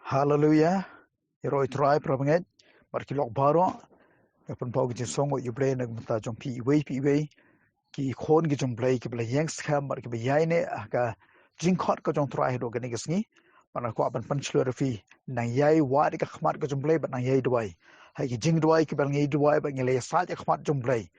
Hallelujah. Iroi try prabanget. Barkilok baro. Kapun pau gi song U Blei nag mata jong pi ki khon gi jong Blei ki bla yang skam bar ki ba yaine ka jingkhot ka jong try do gani gisngi. Mana ko aban panchlo fi nang yai wa di ka khmat ka jong Blei ba nang yai duai. Hai ki jing duai ki bal ngai duai ba ngele sa ja khmat jong Blei.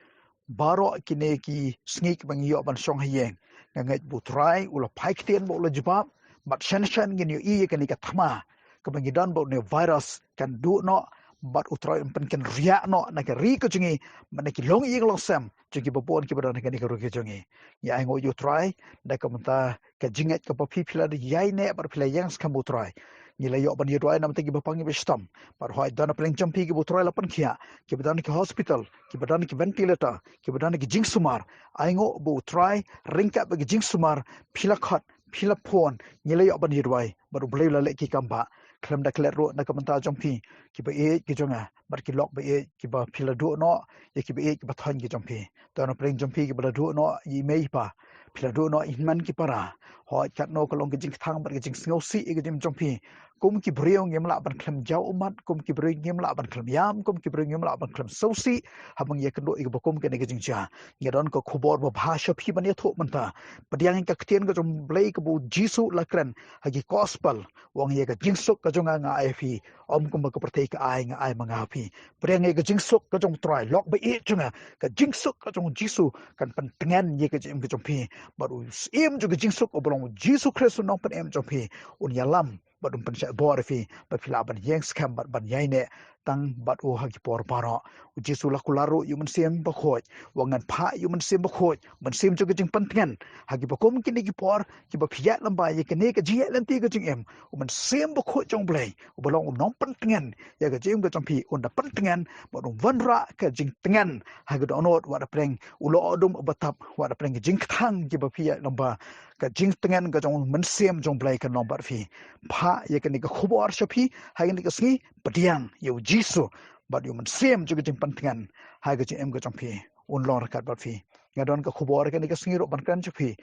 Baro kine ki sngi ki bang yo ban song hayeng. Ngai bu try ula paik tien bo ula jibab. But shan gin yo I kan ka thma. Kebangidan bau ne virus kan du no bat utrai pen kan ria no na ka ri ko jingi man ki long yeng long sam jingi bopon ki badan kan ka ru ki jingi ya ngo you try da ka mata ka jinget ka popi phila de yai ne bar phila yang skam utrai ni la yo ban yo dwai nam te ki bapang bi stam par hoi dan pleng champi ki utrai la pan khia ki badan ki hospital ki badan ki ventilator ki badan ki jing sumar ai ngo bu utrai ringka ba ki jing sumar phila khat phila phone ni la yo ban yo dwai baru blai la le ki kamba kelam da klet ro na kamanta jompi ki ba e ki jonga bar ki lok ba e ki ba phila do no ye ki ba e ki ba than ki jompi to no preng jompi ki ba do no yi mei pa phila do no inman ki para ho chat no ko long ki jing thang bar ki jing sngo si ki jim jompi kum ki breong ngem la ban klem jau umat kum ki breong ngem la ban klem yam kum ki breong ngem la ban klem so si habang ye kendo ik ba kum ke ne ki jing cha ngedon ko khubor ba bhasha phi ban ye tho manta padiang ka ktien ko jom blei ko bu jisu lakran hagi gospel wang ye ka jingsuk ka jonga nga ai phi om kum ka prthei ka ai nga ai manga phi preng ye ka jingsuk ka jong try lok ba e chunga ka jingsuk ka jong jisu kan pan tengan ye ka jim ka jong phi baru im ju ka jingsuk oblong jisu christ no pan em jong phi un yalam badum pan sha bor phi ba phila ban yang skam ban yai ne tang bat o hagi por paro jisu la kularu yu man sem ba khoj wangan pha yu man sem ba khoj man sem ju ka jing pan tengan hagi ba kom kini ki por ki ba phia lamba ye ka ne ka ji lan ti ka jing em man sem ba khoj jong Blei ubalong nom pan tengan ya ka jing ka jong phi un da pan tengan badum vanra ka jing tengan hagi do not wa da preng ulo odum batap wa da preng jing thang ki ba phia lamba ka jing tengan ka jong man sem jong Blei ka nom bar phi pha ye ka ni ka khubor shapi hagi ni ka sngi padiang yu jisu bad yu man sem ju ka jing pan tengan hagi jing em ka jong phi un lor kat bar phi ngadon ka khubor ka ni ka sngi ro ban kan chapi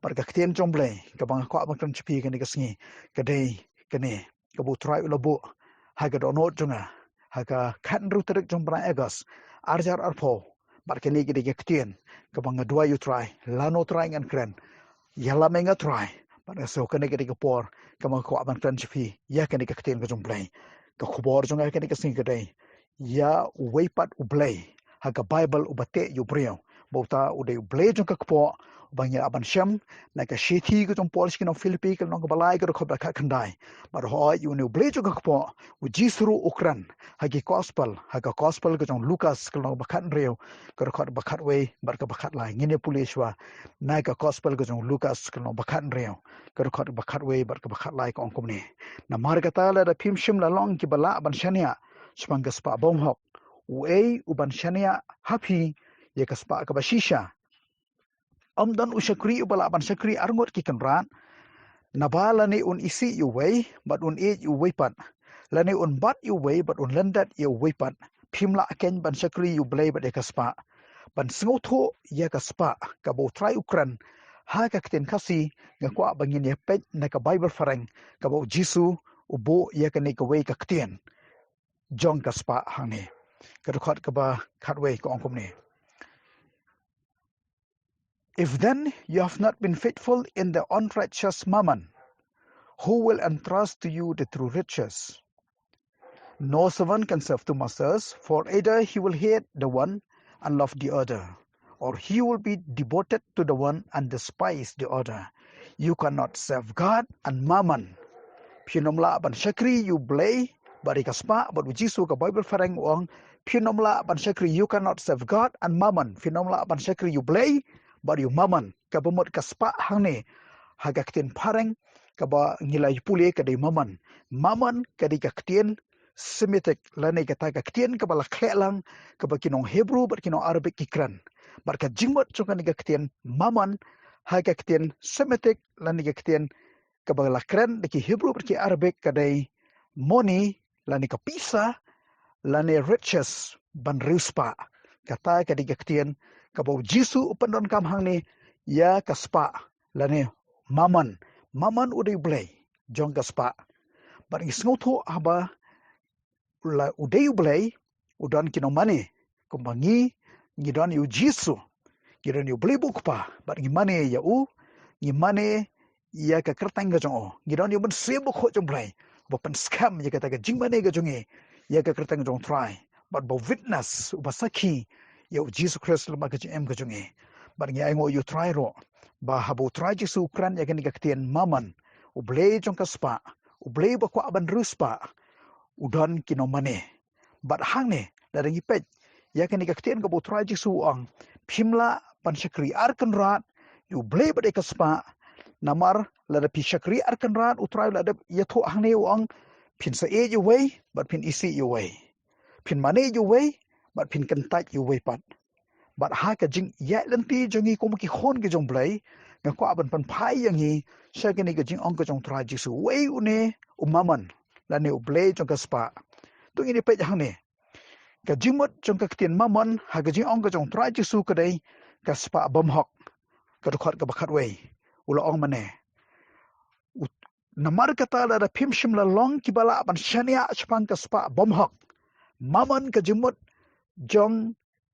par ka ktien jong Blei ka bang ko ban kan chapi ka ni ka sngi ka dei ka ne ka bu try ula bu hagi do not jonga haga khan ru trek jong bra agas arjar arpho bar ka ni ki ka ktien ka bang dua yu try lano try ngan kren yala menga try bar so ka ni ka por ka bang ko ban kan chapi ya ka ni ka ktien ka jong Blei ka khubor jonga ka ni ka sngi ka dei ya weipat U Blei haga bible ubate yu breo bauta ude Blei jong ka po bangya aban sham na ka shethi ko jong polish kino philippi ko nong balai ko khoba kha khandai mar ho yu ne Blei jong ka po u jisru ukran hagi gospel ko jong lucas ko nong bakhan reo ko khot bakhat we bar ka bakhat lai ngine pulishwa na ka gospel ko jong lucas ko nong bakhan reo ko khot bakhat we bar ka bakhat lai ko ongkom ne na mar ka ta la da phim shim la long ki bala ban shania spanga spa bong hok u uban shania happy ye ka spa ka bashisha amdan ushakri ubala ban shakri arngot ki kanran nabala ni un isi yu wei but un e yu wei pan lani un bat yu wei but un landat yu wei pan phimla ken ban shakri U Blei ba de kaspa ban snotho ya kaspa ka bo try ukran ha ka kten khasi nga kwa bangin ye pet na ka bible farang ka bo jisu ubo ya ka ne ka wei ka kten jong kaspa hang ne ka khot ka ba khatwei ko angkom ne. If then you have not been faithful in the unrighteous mammon, who will entrust to you the true riches? No servant can serve two masters, for either he will hate the one and love the other, or he will be devoted to the one and despise the other. You cannot serve God and mammon. Pyniarlang ban shakri U Blei bari kaspa but jisu ka Bible farang wang Pyniarlang ban shakri you cannot serve God and mammon. Pyniarlang ban shakri U Blei bari mammon ka bumot kaspa hang ne hagaktin parang ka ba ngilay puli ka di mammon ka di kaktin Semitic lane kata kaktin ka bala khelang ka ba kinong Hebrew ba kinong Arabic kikran barka jingmot chung ka ni kaktin mammon hagaktin Semitic lane kaktin ka ba lakran ki Hebrew ba ki Arabic ka di money lane ka pisa lane riches ban rispa kata ka di kaktin kabau jisu upandon kam hang ni ya kaspa lane mammon uday Blei jong kaspa But ngi sngoto haba ula udeu blei udan kino mane kumbangi ngidan yu jisu ngidan yu blei bukpa but ngi mane ya u ngi mane ya ka kertang ga jong ngidan yu ben sebo kho jong blei bo pen scam ya ka jing mane ga jong ya ka kertang jong try but bo witness ba sakhi ya jisu christ ma ka em ga jong but ngi ai ngo yu try ro ba habu try jisu kran ya ka ni ka tien mammon u blei jong ka spa u blei ba kwa ban ruspa udan kino mane but hang ne la ringi pet ya kan ikakten ka botra jisu ang phimla pan shakri arkan rat yu blei bade ka spa namar la da pi shakri arkan rat utrai la da yatho hang ne ang phin sa e yu wei but phin isi yu wei phin mane yu wei but phin kan tat yu wei pat but ha ka jing ya lanti jongi ko ki khon ke jong blei nga kwa ban pan phai yang hi sha ke ni ka jing ong ka jong tra jisu wei une umaman la ne blei jong ka spa tu ini pe hang ne ka jimot jong ka tien mammon ha ka jing ong ka jong tra jisu ka dei ka spa bom hok ka khot ka bakhat wei ula ong mane namar kata la da phim shim la long ki bala ban shania chpang ka spa bom hok mammon ka jimot jong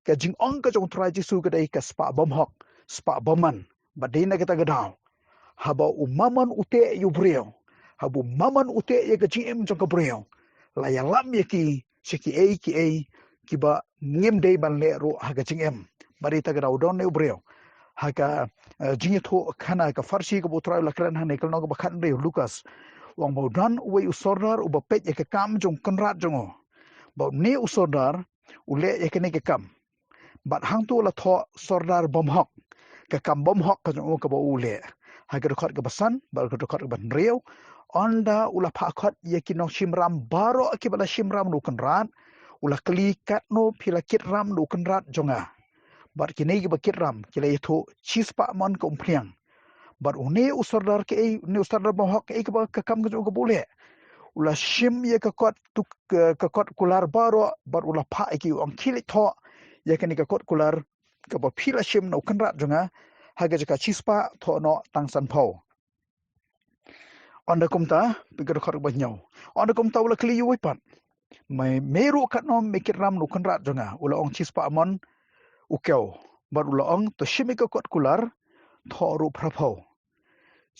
ka jing ong ka jong tra jisu ka dei ka spa bom hok spa boman badina kita gadau haba mammon ute yu breu habu mammon ute ye ka jing em jong ka breu la ya lam ye ki ki ba ngem dei ban le ro ha ka jing em bari ta gadau don ne breu ha ka jing tho khana ka farsi ka botra la kran ha ne kal no ka bakhan re lucas wang bo dan we usordar u ba pet ye ka kam jong kanrat jong ba ne usordar ule ye ka ne ka kam bat hang tu la tho sordar bom hok ka kam bom hok ka jong ka ba ule ha ka khot ka basan ba ka khot ka ban reu onda ula pha khot ye ki no shimram baro ki bala shimram nu kan rat ula kli kat no phila kit ram nu kan rat jonga bar ki nei ki ba kit ram ki le tho chispa mon ko umpriang bar une usardar ke ne usardar bom hok ke ba ka kam ka jong ka bule ula shim ye ka kot tu ka kot kular baro bar ula pha ki ong khili tho ye ka ni ka kot kular ka ba phila shim no kan rat jonga ha ga ka chispa tho no tangsan pho onda kumta pikir khor ba nyau onda kumta ula kli yu pat mai meru kat no mikir ram nu kan rat jonga ula ong chispa mon ukeu bar ula ong to shimi ka kot kular tho ru prapho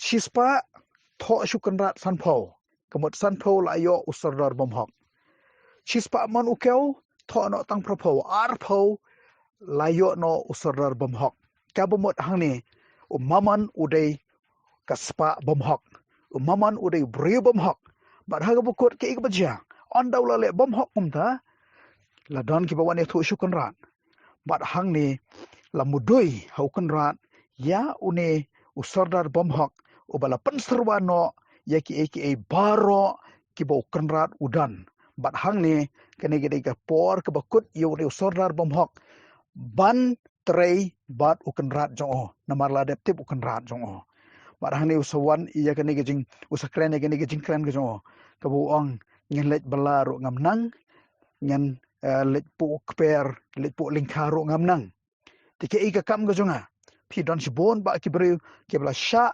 chispa tho shu kan rat san pho kamot san pho la yo usardar bom hok chispa mon ukeu tho no tang prapho ar pho la yo no usardar bom hok ka bomot hang ni mammon udei kaspa bom hok mammon udei breu bom hok bar ha ga bukot ke ik baja on daula le bom hok kumta la don ki bawan thu shu kan rat bar hang ni la mudoi hau kan rat ya une usardar bom hok ubala penserwano ya ki baro ki bo kan rat udan bar hang ni kene gede ka por ka bakut yo ne usardar bom hok ban trei bat ukan rat jong namar la dep tip ukan rat jong bar hang ni usawan iya kene gejing usakren kene gejing kren ge jong ka bu ong ngen lech bala ro ngam nang ngen lech pu kper lech pu lingkha ro ngam nang tike ika kam ge jonga phi don shibon ba ki bre ke bla sha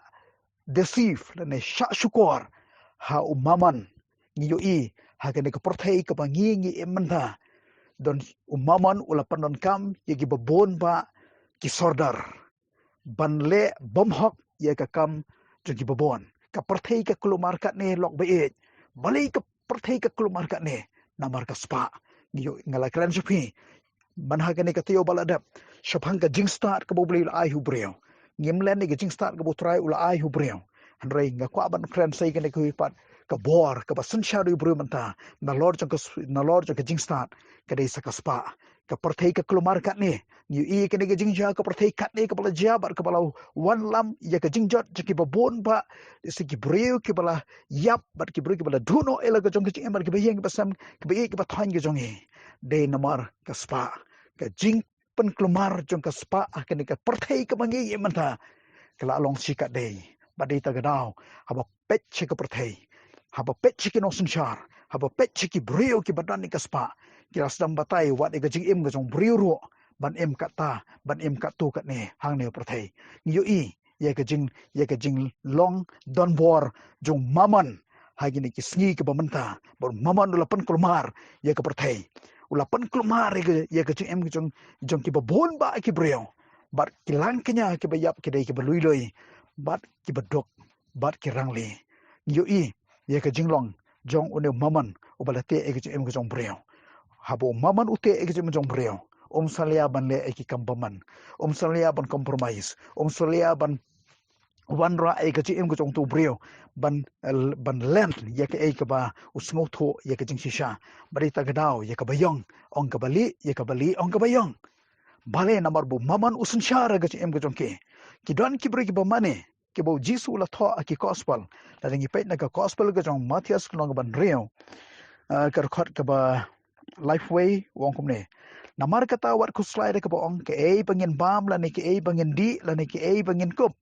deceive ne sha shukor ha mammon ngi yo ha kene ka porthei ka bangi ngi emna don mammon ula pandon kam ye gi babon ba ki sordar banle bom hok ye ka kam jogi babon ka porthei ka kulumar kat ne lok be balai ka perthei ka kulumar kat ne namar ka spa ngi ngala kran jupi manha ka ne ka teo baladap shiphang ka jing start ka bobli ai hu breu ngimlen ne ka jing start ka botrai ula ai hu breu hanrei nga kwa ban kran sei ka ne ku pat ka bor ka basun sharu breu manta na lord jong ka jing start ka dei sa ka spa ka perthei ka kulumar kat ne ngi ka ne ka jing ja ka perthei kat ne ka bala jabar ka bala wan lam ya ka jing jot ki babon ba sigi breu ki bala yap bat ki breu ki bala duno ela ka jong ki emar ki bayeng basam ki bayeng ki bathang ki jong de namar ka spa ka jing pen kelumar jong ka spa akan ka perthei ka mangi emanta kala long sikat de badai ta gadau haba pet ka perthei haba pet ki no sunchar haba pet ki breu ki badan ni ka spa ki rasdam batai wat ka jing em ka jong breu ro ban em kat ta ban em kat tu kat ne hang ne perthei ni yo ye ka jing long don bor jong mammon hagi ni kisngi ke bamenta bor maman ulapan kulmar ya ke perthai ulapan kulmar ya ke em ke jong ki babon ba ki breo bat kilang kenya ki bayap ki dei ki belui bat ki bedok bat ki rangli yo I ya ke jinglong jong une maman ubalate e ke em ke jong breo habo maman ute e ke jong breo salia ban le e ki kambaman salia ban compromise salia ban wanra e ke em ke jong tu breo ban len ya ke e ke ba usmo tho ya ke jing shisha bari ta gadao ya ke bayong ong ke bali ya ke bali ong ke bayong bale namar bu maman usun shara ke em ke jong ki don ki bre ki ba mane ki bo jisu la tho ki gospel la ngi pet na ka gospel ke jong Matthias long ban reo ka khot ke ba lifeway wong kumne namar kata wat ku slide ke ba ong ke e bangin bam la ni ke e bangin di la ni ke e bangin kup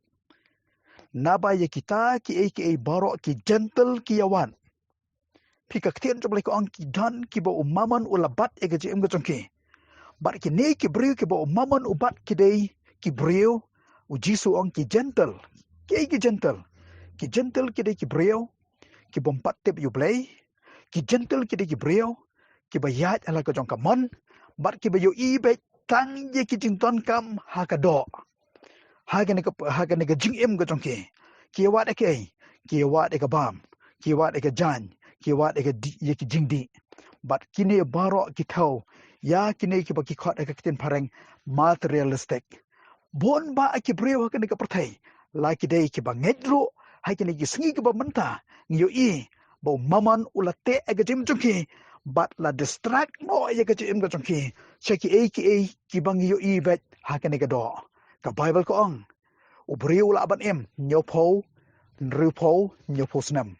naba ya kita ki e barok ki gentle ki yawan pika ktien jom leko ang ki dan ki ba umaman ulabat e ke em ke jongki bar ki ne ki brio ki ba umaman ubat ki dei ki brio u jisu ang ki gentle ki gentle ki dei ki brio ki bompat tep U Blei ki gentle ki dei ki brio ki ba yat ala ko jong kamon bar ki ba yo I be tang ye ki jing ton kam ha ka do hagan ke jing em ke jongki ki wat ke ki wat ke bam ki wat ke jan ki wat ke ye ki jing di but kini baro ki thau ya kini ki ba ki khot ke tin pareng materialistic bon ba ki breu ke ke perthai la ki dei ki ba ngedro ha kini ki singi ki ba menta ngiyo I bo maman ulate ke jim jongki but la distract no ye ke jim ke jongki cheki ki bang yo I bet ha kini ke do ka Bible ko ong ubriu la ban em nyopo nrupo nyopo snam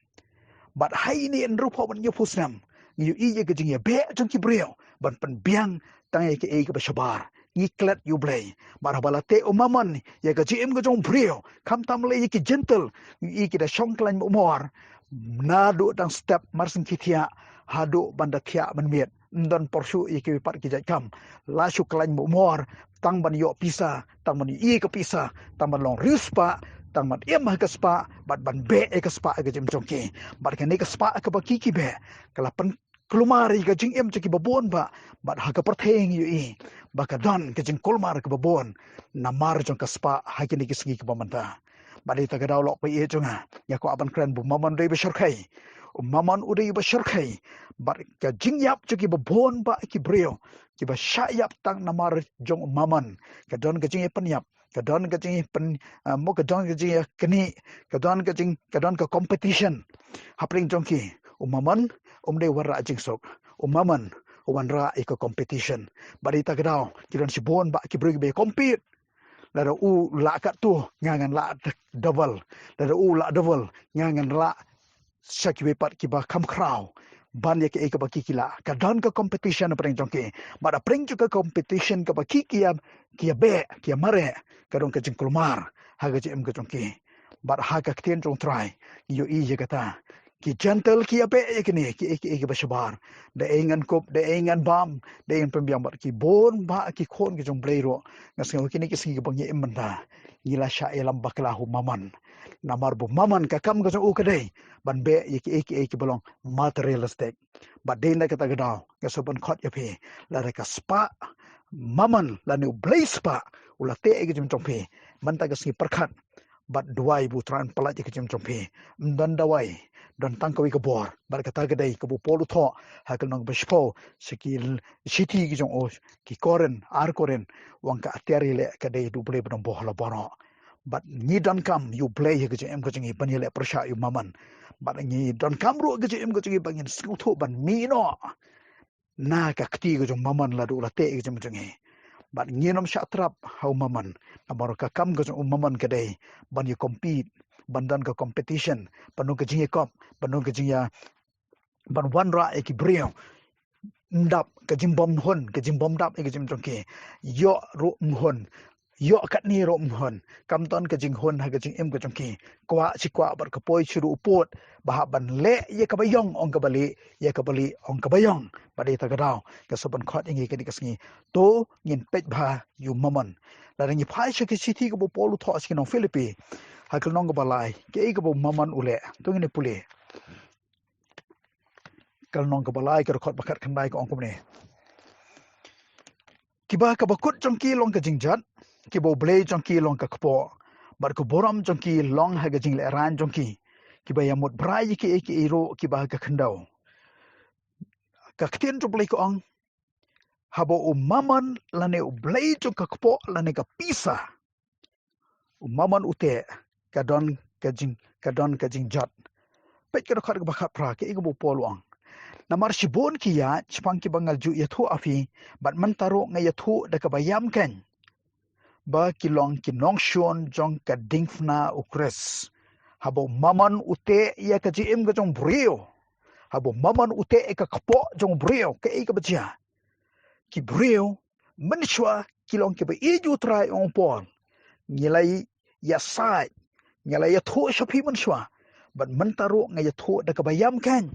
but hai ni nrupo ban nyopo snam ngiu I ye ke jing ye be jong ki brio ban pen biang tang ye ke e ke bashabar ngi klet U Blei marhabalate umaman ye ke jim ke jong brio kam tam le ye ki gentle I ki da shong klan umor na do dang step marsing kitia hadu banda thia man miet ndon porsu ye ke par ki jat kam la shu klan umor tang ban yo pisa tang ban I ke pisa tang ban long rispa tang ban em ke spa bat ban be ke spa ke jim jongki bat ke ne ke spa ke ba ki be kala pen kelumari ke jing em ki babon ba bat ha ke pertheng yo I ba ka don ke jing kulmar ke babon namar jong ke spa ha ke ne ke singi ke bamanta bat ita ke daw lok pe e jonga ya ko aban kran bu maman dei be shorkai maman udai ba shorkai bat ke jing yap ki babon ba ki brio ki ba syayap tang namar jong maman ka don ka jing pen yap ka don ka jing pen mo ka don ka jing keni ka don ka competition hapring jong ki maman de wara jing sok maman wan ra ka competition bari ta gadao ki don si bon ba ki bring be compete la u la ka tu ngangan la double la u la double ngangan la syaki be pat ki ba kam kraw ban ye ke ba kikila ka don ka competition pring jongki mara pring juga competition ka ba kikia be kia mare ka don ka jingkulmar ha ga jem ka jongki bar ha ka ktien jong try yo I je kata ki gentle ki be ye kini ki ba shabar de engan kop de engan bam de en pembiang bar ki bon ba ki khon ki jong bleiro ngaseng kini ki singi bang ye emanda ngila sha elam baklahu maman namar bu maman ka kam ga u kadai ban be ye ki belong materialistic but de na kata gadao ka soban khot ye phe la ka spa maman la ni U Blei Spah ulate e jim chongphe man ta ga si perkhat but duai bu tran palat ye jim chongphe dan dawai don tangkawi Khubor bar kata gadai ka bu polu tho ha ka nong bespo sikil city ki jong o ki koren wang ka atiari le ka dei U Blei bon bohla bono but ni don kam U Blei ye ke em ko jingi ban le persha yu maman but ni don kam ru ke em ko jingi bangin skutho ban mi no na ka kti ko jong maman la du la te ke jong jingi but ni nom sha trap hau maman amar ka kam ko jong maman ke dei ban you compete ban dan ka competition ban ke jingi kop ban ke jingi ban wan ra e ki brio ndap ke jimbom hon ke jimbom dap e ke jong ke yo ru hon yo kat ni rom hon kam ton ka jing hon ha ka jing em ka jongki kwa si kwa bar ka poi churu upot bah ban le ye ka bayong ong ka bali ye ka bali ong ka bayong bade ta gadao ka soban khot ingi ka dikasngi to ngin pet bha yu maman la ringi phai che ki city ka bo polu tho askin ong philippi ha ka nong ka balai ke ka bo maman ule to ngine pule kal nong ka balai ka khot bakat khandai ka ongkum ne kiba ka bakut jongki long ka jingjat kibo blei jongki long ka kpo bar ko boram jongki long ha ga jingle ran jongki kiba yamut brai ki iro kiba ka khandau ka ktin to blei ko ong habo mammon lane blei jong ka kpo lane ka pisa mammon ute kadon ka jingjat pet ka khot ka bakhat pra ke igbo poluang namar shibon kiya chipang ki bangal ju yathu afi bat mantaro nga yathu da ka bayam kan ba kilong kinong shon jong ka dingfna ukres habo maman ute ya ka jim ga jong brio habo maman ute e ka kpo jong brio ke e ka bacha ki brio manshwa kilong ke ba eju trai on pol ngilai ya sai ngilai yathu shapi manshwa bat mantaro nga yathu da ka bayam kan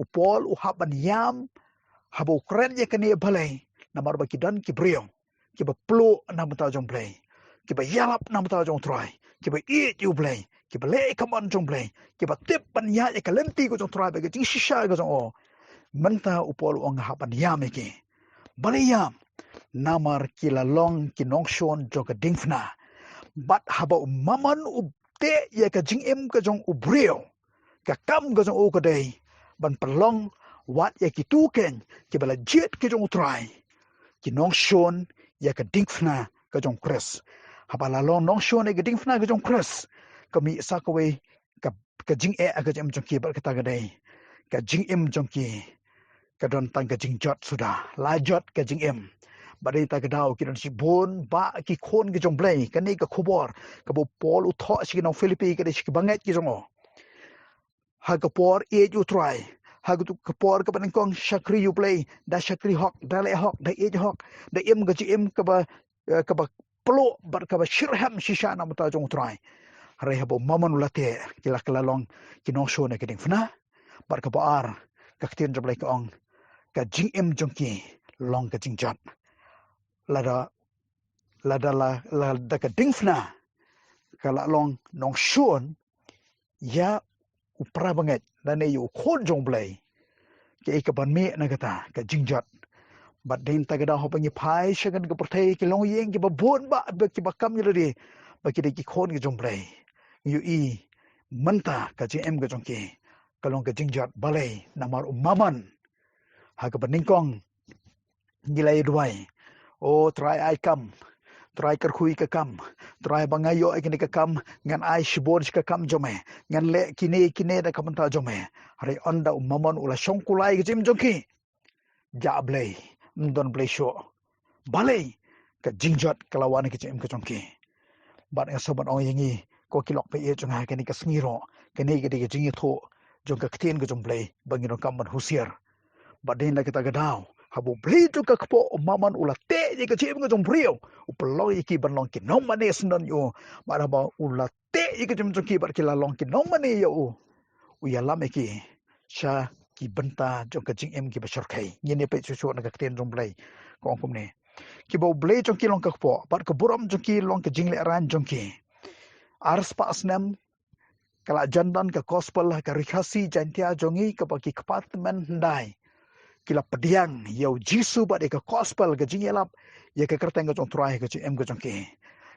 upol uhaban yam habo kren ye kene balai namar ba kidan ki briong ki ba plo nam ta jong play ki ba yalap nam ta jong try ki ba eat you play ki ba le kaman jong play ki ba tip pan ya ye kalenti ko jong try ba ki shisha ko jong o manta upol ong haban yam ki balai yam namar ki la long ki nong shon jong ka dingfna bat habo maman u te ye ka jing em ka jong u brio ka kam ka jong o ka dei ban perlong wat ya ki tuken ki bala jet ki jong try ki nong shon ya ka dingfna ka jong kres habala long nong shon e ka dingfna ka jong kres ka mi sa ka we ka jing e ka jam jong ki bar ka ta ga dei ka jing em jong ki ka don tang ka jing jot sudah la jot ka jing em badai ta ka dau ki don si bon ba ki khon ki jong blei ka ni ka khubor ka bo pol u tho si nong philippi ka de si banget ki jong o ha ka por e ju try ha ka por ka ban kong shakri U Blei da shakri hok da le hok da e hok da em ga ji em ka ba plo bar ka ba shirham shisha na mata jong try re ha bo maman ulate kila kala long ki no show na ki ding fna bar ka ba ar ka ktin job like ong ka jing em jong ki long ka jing jat la da ka ding fna kala long nong shon ya upra banget dan yu khon jong blei ke ka ban me na kata ka jingjat bat din ta gada hopangi phai shagan ka perthai ki long yeng ki ba bon ba ki ba kam yuri ba ki de ki khon ki jong blei yu i manta ka ji em ga jong ki ka long ka jingjat balai namar maman ha ka ban kong gilai duai o try I come try kerhui ka kam try bangayo ai kini ka kam ngan ai shibon ka kam jome ngan le kine da kam ta jome hari onda maman ula shongkulai ke jim jongki ja blei ndon blei sho balai ka jingjat kalawan ke jim ke jongki bat nga soban ong yangi ko kilok pe e jonga kini ka smiro kini ke de jingi tho jong ka ktin ke jong blei bangino kam ban husier bat din la kita gadau habo blei tu ka kpo maman ula te ye ka jim ke jong brio upeloi ki ban long ki nong mane snon yo mara ba ula te ye ka jim jong ki bar ki la long ki nong mane yo u ya lam ki sha ki banta jong ka jing em ki ba shor kai ni ne pe chu chu na ka kten jong blei ko kum ne ki bo blei jong ki long ka kpo bar ka buram jong ki long ka jing le ran jong ki ars pa asnam kala jandan ka gospel ka rikhasi jantia jongi ka ba ki apartment ndai kila pediang yau jisu ba de ka gospel ka jing elap ye ka kerteng ka jong trai ka em ka jong ki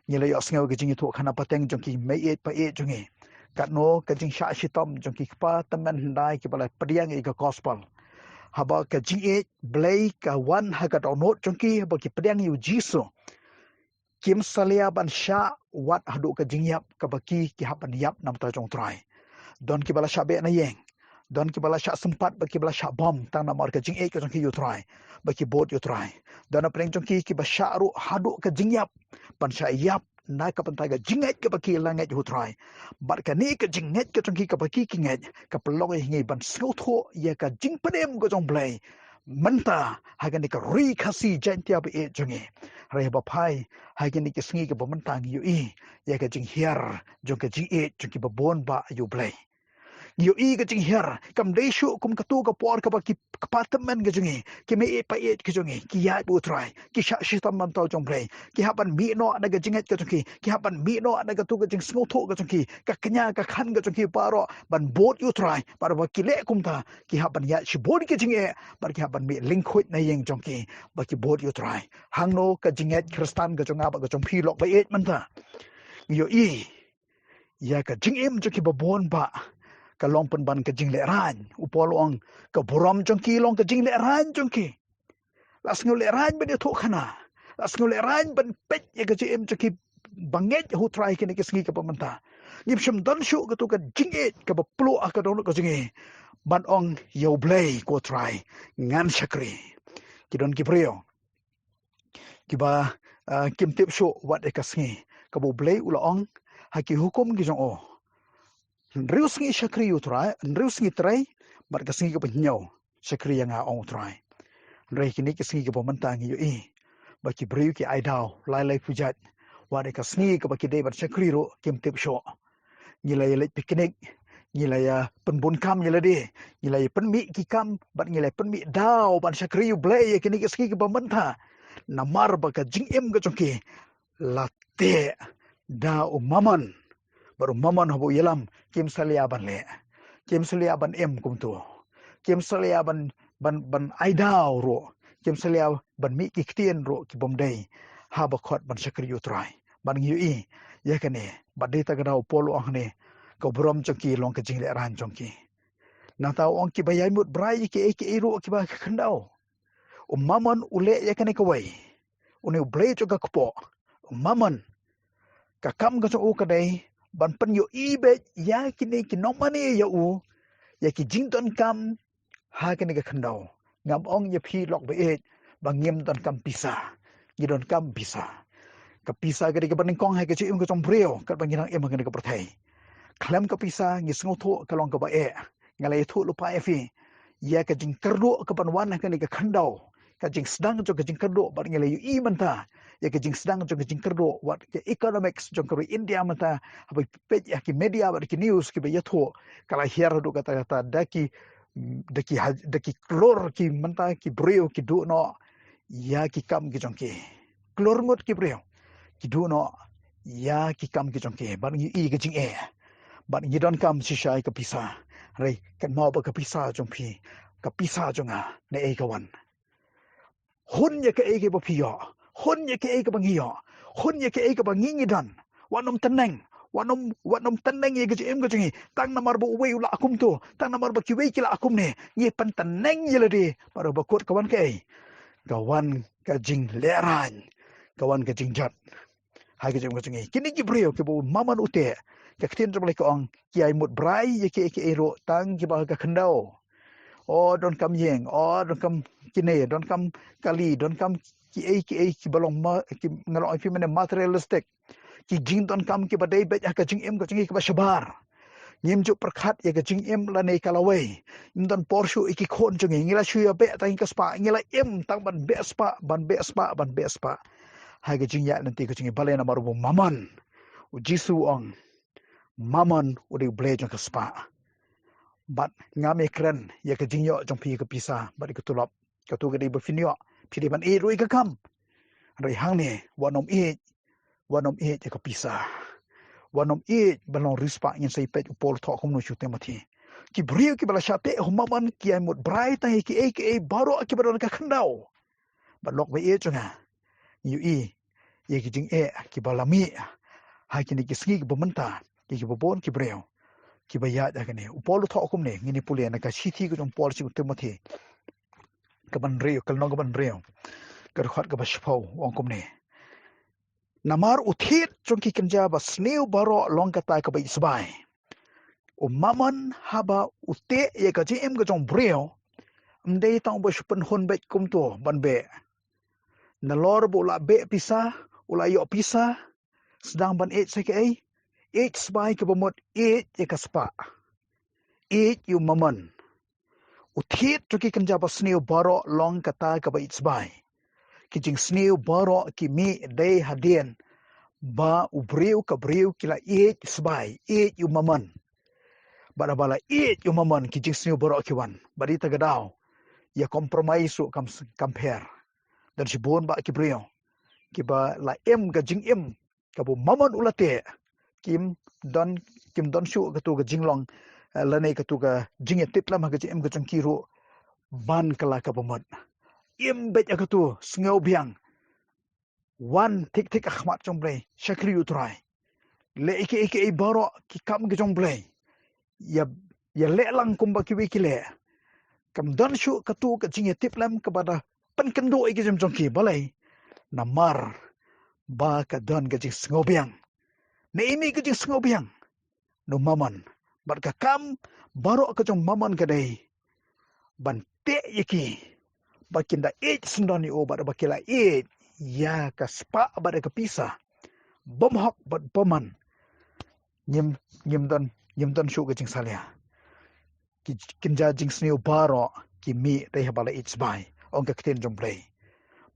ni le yo sngaw ka jing thu khana pateng jong ki me et pa e jong e kat no ka jing sha shitom jong ki pa tamen ndai ki bala pediang e ka gospel haba ka jing e blei ka wan ha ka download jong ki ba ki pediang yu jisu kim salia ban sha wat hadu ka jing yap ka ba ki hapan yap nam ta jong trai don ki bala sha be na yeng don ki bala sha sempat baki bala sha bom tang na mar ka jing e ka jong ki yu try baki bot yu try don apreng jong ki ba sha ru hadu ka jing yap pan sha yap na ka pan ta ga jing et ka baki langet yu try bar ka ni ka jing et ka jong ki ka baki ki nget ka pelong ngi ban sno tho ye ka jing padem ka jong blai manta ha ga ni ka ri khasi jantia ba e jong e re ba phai ha ga ni ki sngi ka ba manta ngi yu i ye ka jing hiar jong ka jing e jong ki ba bon ba yu blai Yo I ka jing her kam dei shu kum ka tu ka por ka ba ki apartment ka jungi ki me pa et ka jungi ki ya bu try ki sha shi tam man tau jong play ki haban mi no na ka jinget ka jungi ki haban mi no na ka tu ka jing sngo tho ka jungi ka knya ka khan ka jungi paro ban bot you try par ba ki le kum ta ki haban ya shi bot ki jinge bar ki haban mi link khoi na yeng jong ki ba ki bot you try hang no ka jinget kristan ka jonga ba ka jong phi lok ba et man ta yo I ya ka jing em jo ki ba bon ba ka long pen ban ka jing le ran upolong ka borom jong ki long ka jing le ran jong ki las ngul le ran ben tho khana las ngul le ran ben pet ya ka jing jong ki banget hu try ki ne ki sngi ka pamanta yip shum dan shu ka tu ka jing et ka ba plo ka dong ka jing ban ong U Blei ko try ngan shakri ki don ki prio ki ba kim tip shu wat ka sngi ka bo Blei ula ong ha ki hukum ki jong o Rius ngi shakri utrai, rius ngi trai, bar ka singi ka penyo, shakri yang ong trai. Rai kini ka singi ka pemantang yo I, ba ki briu ki aidao, lai pujat, wade ka singi ka ba ki dei bar shakri ro kim tip sho. Ngilai lek piknik, ngilai penbun kam ngilai de, ngilai penmi ki kam, bar ngilai penmi dao ban shakri U Blei kini ka singi ka pemanta. Namar ba ka jing em ka chongki, latte dao mammon. Baru mammon habu yelam kim salia ban le kim salia ban em kum tu kim salia ban aidao ro kim salia ban mi ki ktien ro ki bomdei ha ba khot ban shakri utrai ban yu I ya kane badai ta gadau polo ahne ko brom chongki long ka jing le ran chongki na tau ong ki bayai mut brai ki ro ki ba khandau mammon ule ya kane ko wai uni Blei choka kpo mammon ka kam ka cho ka dei ban pen yo I be ya kini ki nomani ya u ya ki jington kam ha kini ka khandau ngam ong ya phi lok be et bang ngem don kam pisa gi don kam pisa ka pisa ka ka ban kong ha ka chi im ka chom breo ka bang nang em ka ka prathai khlem ka pisa ngi sngo tho ka long ka ba e ngalai thu lupa e fi ya ka jing kardo ka ban wan ka ni ka khandau ka jing sedang jo ka jing kardo ban ngalai yu I manta ya ke jing sedang jong jing kerdo wat ke economics jong karo India mata habai pet ya ki media wat ki news ki bayatho kala hiar do kata daki klor ki manta ki breo ki do no ya ki kam ki jong ki klor ngot ki breo ki do no ya ki kam ki jong ki ban I ke jing e ban yi don kam si shai ka pisa rei kan mau ba ka pisa jong pi ka pisa jong a ne e kawan hun ya ke e ke ba pi yo hun ye ke e ka bangiyo hun ye ke e ka bangingi dan wanom teneng wanom teneng ye ke em ka jingi tang namar bo we ula akum tu tang namar ba ki we ki la akum ne ye pan teneng ye lede para ba kot kawan ke kawan ka jing leran kawan ka jing jat hai ka jing ka jingi kini ki brio ke bo maman ute ka ktin jom le ko ong ki ai mut brai ye ke e ro tang ki ba ka khandau o don kam yeng o don kam kine don kam kali don kam ki balong ma ki ngalong fi mena materialistic ki jing don kam ki badai bet ka jing em ka jing ki ba shabar ngim ju perkhat ya ka jing em la nei kalawai im don porshu ki khon jing ngila shu ya be ta ka spa ngila em tang ban be spa ha ka jing ya nanti ka jing balena maru mammon u jisu ong mammon u de Blei jong ka spa bat ngame kren ya ka jing yo jong pi ka pisa bat ka tulap ka tu ka de berfinyo pili ban e roi ka kam rai hang ne wanom e ya ka pisa wanom e balong rispa ngin sai pet upol tho khom no shute mati ki brio ki bala shate humaman ki ai mot brai ta ki e baro ki baro ka khandau balok be e chunga yu ye ki jing e ki balami ha ki ni ki sngi ki bomanta ki bobon ki brio ki baya da kane upol tho khom ne ngini pule na ka sithi ko jong pol si utte mati kaban reo kalno kaban reo kar khat ka bashpau ongkum ne namar uthit chungki kanja ba sneu baro long ka ta ka bai sbai mammon haba ute ye ka ji em ka jong breo mdei tang bo shupen hon bet kum to ban be na lor bo la be pisa ula yo pisa sedang ban et seke et sbai ka bomot et ye ka spa et yu mammon uthit tuki kanja ba sneu baro long kata ka ba itsbai kijing sneu baro ki mi dei hadien ba ubreu ka breu kila et sbai et yu mammon Bada bala it yu mammon ki jing sniu borok kiwan. Badi tagadao. Ya compromise su compare. Dan si bon ba ki brio. Ki ba la ga jing ka bu mammon ulate. Kim don shu ka tu ka jing long lanai ka tu ka jing tip lam ka jing ka jang kiru ban kala ka bomot. Bet ka tu sngau biang. Wan tik akhmat jong blai shakri utrai. Le ike baro ki kam ke jong blai. Ya le lang kumba ki wi ki le. Kam don shu ka tu ka jing tip lam ka bada pan kendo ike jong ki balai. Namar ba ka don ka jing sngau biang. Ne ini ka jing sngau biang. No mammon. Bat ka kam baro ka jong mammon ka dai. Ban te yiki. Bakinda sendoni o bada bakila ya ka spa bada ka pisa. Bomhok bat boman. Nyim don shu ka jing salia. Ki kinja jing sniu baro ki mi dai habala bai. Ong ka kten jong play.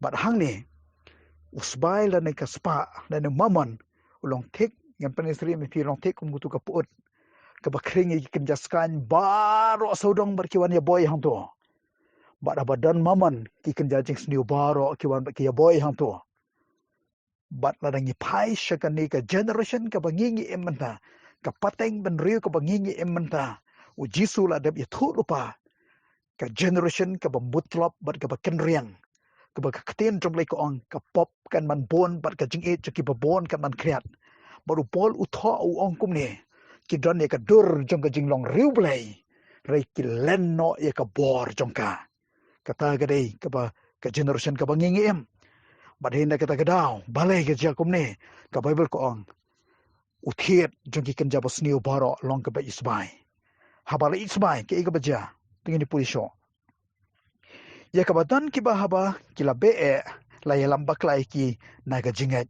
Bat hang ni usbai la ne ka spa la ne mammon ulong tek yang penisri mi pi long tek kum tu ka puut. Ka bakring ki kinja skan baro saudong berkiwan ya boy hang tu. Bada badan mammon ki kinja jing sniu baro kiwan ba ki ya boy hang tu. Bat ladangi pai shakani ka generation ka bangingi ementa ka pateng ben riu ka bangingi ementa u jisu la dab itu lupa ka generation ka bambutlop bat ka baken riang ka ba kten jom ko ong ka pop kan man bon bat ka jing ki babon kan man kriat baru pol u tho u ong kum ni ki don ye ka dur jong ka jinglong riu blai rei ki lenno ye ka bor jong ka kata ga dei ka ba ka generation ka bangingi em. Badhina kita kedau balai ke jakum ni ka Bible ko ong uthiet jong ki kenja bos niu baro long ka ba isbai habala isbai ke ga baja tingin ni pulisho ya ka badan ki ba haba ki la be la ya lambak lai ki naga jingat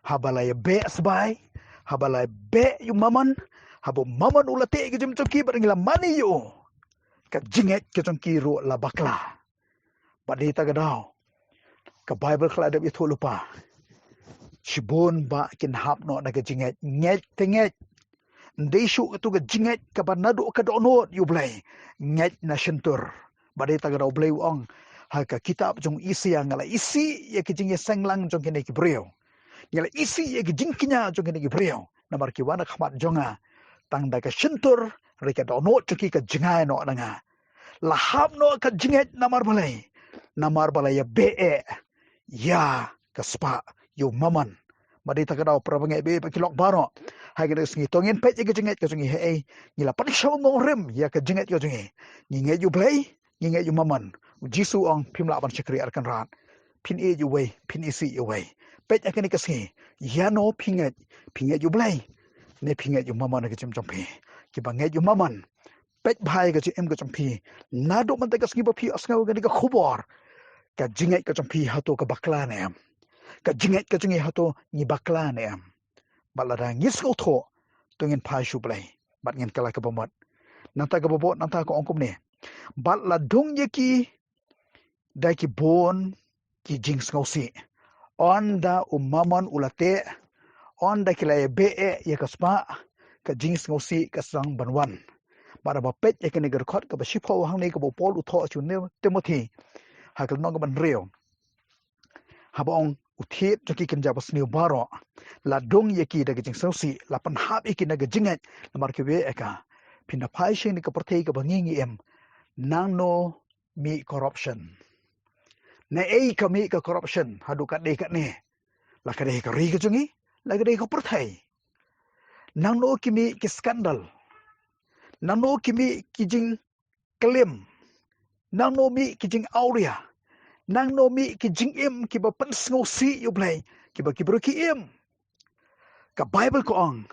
habala ya be sbai habala be yu mammon habu mammon ulate ke jom ki ba ngila mani yu ka jingat ke jong ki ro la bakla badita kedau ka Bible kala ada itu lupa. Shibun ba kin hap no na ka jinget tenget. Ndai shu tu ka jinget ka banado ka donot you blai. Nget na shentur. Badai ta ga blai ong ha ka kitab jong isi yang ngala isi ya ki jing senglang jong kene ki brio. Ngala isi ya ki jing kinya jong kene ki brio. Namar ki wana khmat jonga tang da ka shentur re ka donot ki ka jingai no nga. Lahap no ka jinget namar balai ya be ya kaspa yu mammon madi takadau prabangai be pakilok baro hai gede singi tongin pet ke jenget ke sungi hei ngila pan shaw ngong rem ya ke jenget ke sungi nginge yu blai nginge yu mammon jisu ong pimla ban chakri arkan ran pin e yu wei pin isi yu wei pet akan ke singi ya no pinget yu blai ne pinget yu mammon ke jom pe ki bangai yu mammon pet bhai ke em ke jompi nado man ta ke singi ba pi asngau ke ka khubor ka jinget ka jompi hato ka bakla ne am ka jinget ka jungi hato ni bakla ne am balada ngisgo tho tungin phai shu blai bat ngin kala ka bomot nanta ka bobot nanta ko ongkum ne bat la dung ye ki dai ki bon ki jing sngosi on da mammon ulate on da kila be ye ka spa ka jing sngosi ka sang banwan bara ba pet ye ka ni khot ka ba shipho hang ne ka bo pol u tho chu ne timothy hakal nong ban reo habong uthiet joki kenja bas niu baro la dong yeki daga jing sausi la pan hab iki naga jingat lamar ke we eka pinda phai shin ni ka parthei ka bangingi em nang no mi corruption na ei ka mi ka corruption hadu ka de ka ne la ka de ka ri ka jungi la ka de ka parthei nang no ki mi ki scandal nang no ki mi ki jing claim nang no mi ki jing auria nang no mi ki jing im ki ba pan sngo si you blai ki ba ki bro ki im ka Bible ko ong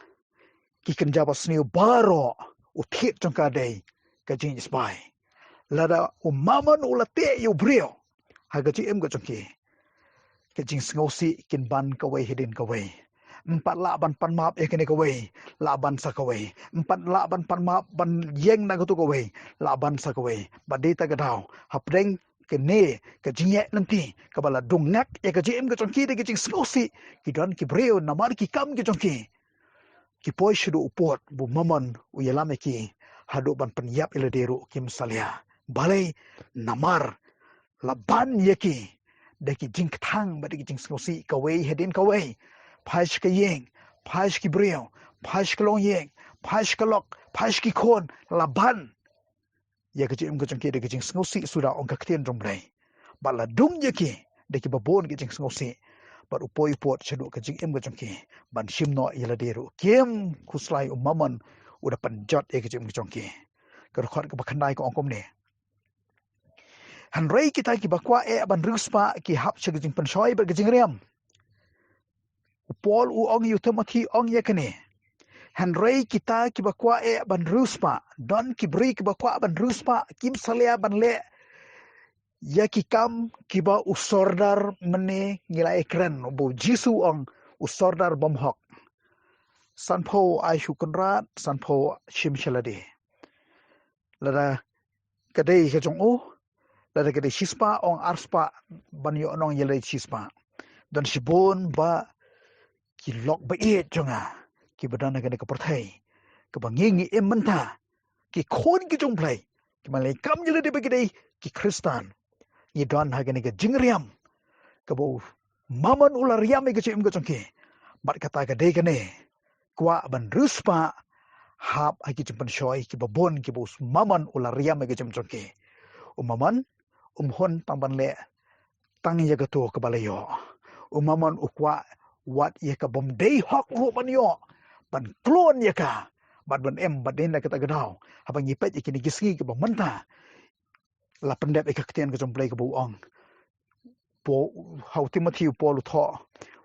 ki kan jaba sniu baro u thit jong ka dei ka jing spai lada mammon ulate you brio ha ga jing im ga jong ki ka jing sngo si kin ban ka wei hidin ka wei empat la ban pan map e kene ka wei la ban sa ka wei empat la ban pan map ban yeng na ka tu ka wei la ban sa ka wei ba data ka dau hapdeng kene ka jinge nanti ka bala dungnak ya ka jim ka chongki de ki jing skosi ki don ki breo namar ki kam ki chongki ki poi shudu upot bu mammon u yelame ki hadu ban penyap ila deru kim salia balai namar laban yaki daki jing thang ba daki jing skosi kawei hedin kawei phaish ka yeng phaish ki brio phaish ka long yeng phaish ka lok phaish ki khon laban ya ka jing ka daki jing skosi suda ong ka ktien romblai bala dung yaki daki babon ki jing skosi bar upoi pot chadu ka jing ka jong ki ban shimno ila deru kem kuslai mammon udah panjat ka jing ka jong ki ka khot ka bakhandai ko ongkom ne han rei kita ki bakwa ban ruspa ki hap che jing pan shoi ber jing riam Paul u ong yu Timothy ong yakane han rei kita ki bakwa ban ruspa don ki bri ki bakwa ban ruspa kim salia ban le ya ki kam ki ba usordar mene ngilai kren bo jisu ong usordar bom hok sanpho ai shukunrat sanpho shim shalade lada kadai ka jong o lada kadai shispa ong arspa ban yo nong yelai shispa dan sibon ba ki lok ba e jonga ki badana ka ka perthai ka bangingi emanta ki khon ki jong plai ki malai kam yelai de bagidai ki kristan ni don ha ka jingriam ka bo mammon ular riam ka chim ka jong ki bat kata ka dei ka ne kwa ban ruspa hap ha ki jumpan shoi ki babon ki bos mammon ular riam ka chim jong ki mammon hon tamban le tang ya ka to ka balayo mammon ukwa wat ya ka bom dei hok ro ban yo ban klon ya ka bat ban em bat den la ka ta gadau habang yipet ikini gisngi ka bamanta la pendep ka ktien ka jomplai ka bu ong po how Timothy Paul tho